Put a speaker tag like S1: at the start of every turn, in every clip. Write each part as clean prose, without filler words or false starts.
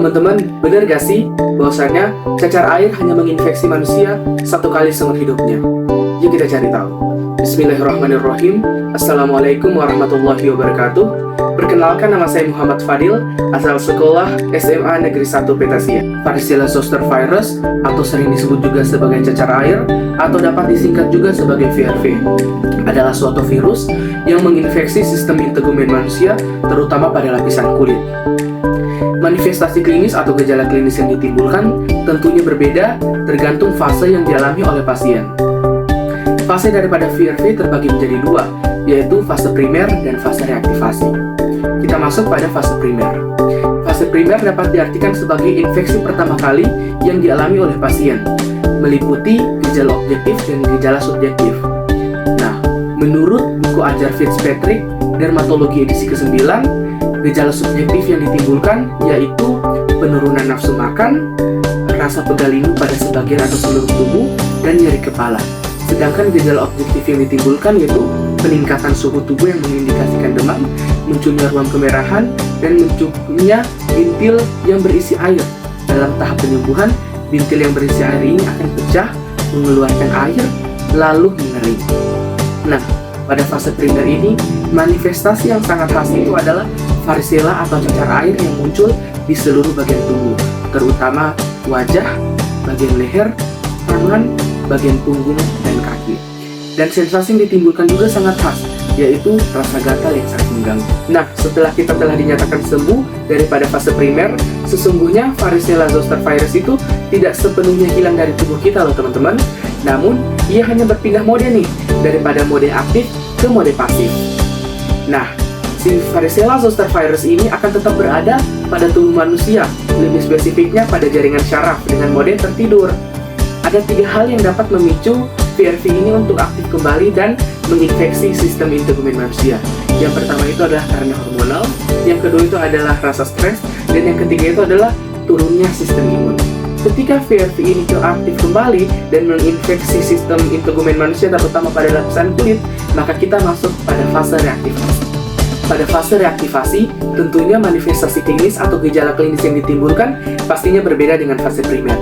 S1: Teman-teman, benar gak sih bahwasanya cacar air hanya menginfeksi manusia satu kali seumur hidupnya? Yuk kita cari tahu. Bismillahirrahmanirrahim. Assalamualaikum warahmatullahi wabarakatuh. Perkenalkan, nama saya Muhammad Fadil, asal sekolah SMA Negeri 1 Petasia. Varicella zoster virus atau sering disebut juga sebagai cacar air atau dapat disingkat juga sebagai VRV adalah suatu virus yang menginfeksi sistem integumen manusia, terutama pada lapisan kulit. Manifestasi klinis atau gejala klinis yang ditimbulkan tentunya berbeda tergantung fase yang dialami oleh pasien. Fase daripada VRV terbagi menjadi dua, yaitu fase primer dan fase reaktivasi. Kita masuk pada fase primer. Fase primer dapat diartikan sebagai infeksi pertama kali yang dialami oleh pasien, meliputi gejala objektif dan gejala subjektif. Nah, menurut buku ajar Fitzpatrick, Dermatologi edisi ke-9, gejala subjektif yang ditimbulkan yaitu penurunan nafsu makan, rasa pegal linu pada sebagian atau seluruh tubuh, dan nyeri kepala. Sedangkan gejala objektif yang ditimbulkan yaitu peningkatan suhu tubuh yang mengindikasikan demam, munculnya ruam kemerahan, dan munculnya bintil yang berisi air. Dalam tahap penyembuhan, bintil yang berisi air ini akan pecah, mengeluarkan air, lalu mengering. Nah, pada fase primer ini, manifestasi yang sangat khas itu adalah varicella atau cacar air yang muncul di seluruh bagian tubuh, terutama wajah, bagian leher, tangan, bagian punggung, dan kaki. Dan sensasi yang ditimbulkan juga sangat khas, yaitu rasa gatal yang sangat mengganggu. Nah, setelah kita telah dinyatakan sembuh daripada fase primer, sesungguhnya varicella zoster virus itu tidak sepenuhnya hilang dari tubuh kita loh teman-teman. Namun, ia hanya berpindah mode nih, daripada mode aktif ke mode pasif. Nah, si varicella zoster virus ini akan tetap berada pada tubuh manusia, lebih spesifiknya pada jaringan syaraf dengan mode tertidur. Ada 3 hal yang dapat memicu VRV ini untuk aktif kembali dan menginfeksi sistem integumen manusia. Yang pertama itu adalah karena hormonal, yang kedua itu adalah rasa stres, dan yang ketiga itu adalah turunnya sistem imun. Ketika VRV ini aktif kembali dan menginfeksi sistem integumen manusia terutama pada lapisan kulit, maka kita masuk pada fase reaktivasi. Pada fase reaktivasi, tentunya manifestasi klinis atau gejala klinis yang ditimbulkan pastinya berbeda dengan fase primer.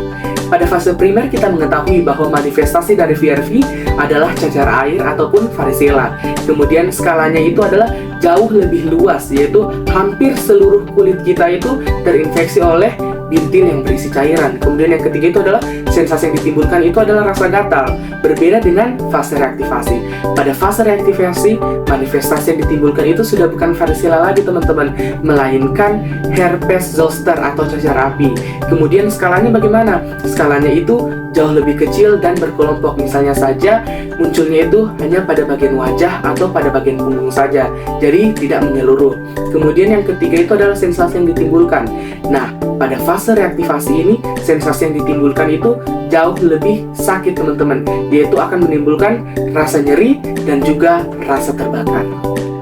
S1: Pada fase primer kita mengetahui bahwa manifestasi dari VRV adalah cacar air ataupun varicella. Kemudian skalanya itu adalah jauh lebih luas, yaitu hampir seluruh kulit kita itu terinfeksi oleh bintil yang berisi cairan. Kemudian yang ketiga itu adalah sensasi yang ditimbulkan itu adalah rasa gatal, berbeda dengan fase reaktivasi. Pada fase reaktivasi, manifestasi yang ditimbulkan itu sudah bukan varicella lagi teman-teman, melainkan herpes zoster atau cacar api. Kemudian skalanya bagaimana? Skalanya itu jauh lebih kecil dan berkelompok. Misalnya saja munculnya itu hanya pada bagian wajah atau pada bagian punggung saja, jadi tidak menyeluruh. Kemudian yang ketiga itu adalah sensasi yang ditimbulkan. Nah, pada fase reaktivasi ini, sensasi yang ditimbulkan itu jauh lebih sakit teman-teman, yaitu akan menimbulkan rasa nyeri dan juga rasa terbakar.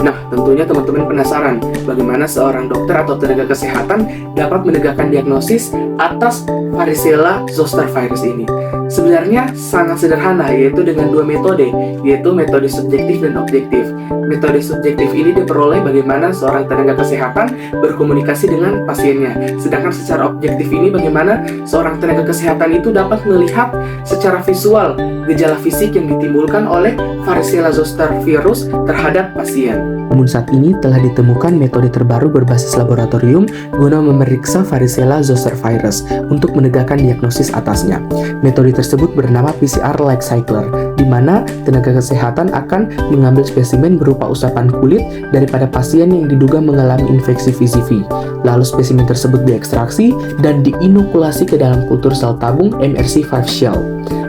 S1: Nah, tentunya teman-teman penasaran bagaimana seorang dokter atau tenaga kesehatan dapat menegakkan diagnosis atas varicella zoster virus ini. Sebenarnya sangat sederhana, yaitu dengan 2 metode, yaitu metode subjektif dan objektif. Metode subjektif ini diperoleh bagaimana seorang tenaga kesehatan berkomunikasi dengan pasiennya. Sedangkan secara objektif ini bagaimana seorang tenaga kesehatan itu dapat melihat secara visual gejala fisik yang ditimbulkan oleh varicella zoster virus terhadap pasien. Namun saat ini telah ditemukan metode terbaru berbasis laboratorium guna memeriksa varicella zoster virus untuk menegakkan diagnosis atasnya. Metode tersebut bernama PCR-like cycler, di mana tenaga kesehatan akan mengambil spesimen berupa usapan kulit daripada pasien yang diduga mengalami infeksi VZV. Lalu spesimen tersebut diekstraksi dan diinokulasi ke dalam kultur sel tabung MRC5 shell.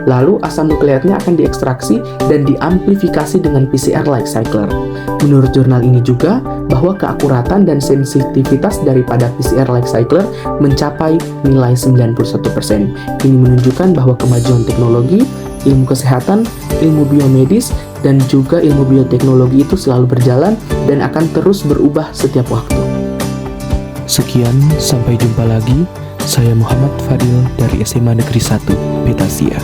S1: Lalu asam nukleatnya akan diekstraksi dan diamplifikasi dengan PCR-like cycler. Menurut jurnal ini juga bahwa keakuratan dan sensitivitas daripada PCR-like cycler mencapai nilai 91%. Ini menunjukkan bahwa kemajuan teknologi, ilmu kesehatan, ilmu biomedis, dan juga ilmu bioteknologi itu selalu berjalan dan akan terus berubah setiap waktu.
S2: Sekian, sampai jumpa lagi. Saya Muhammad Fadil dari SMA Negeri 1 Petasia.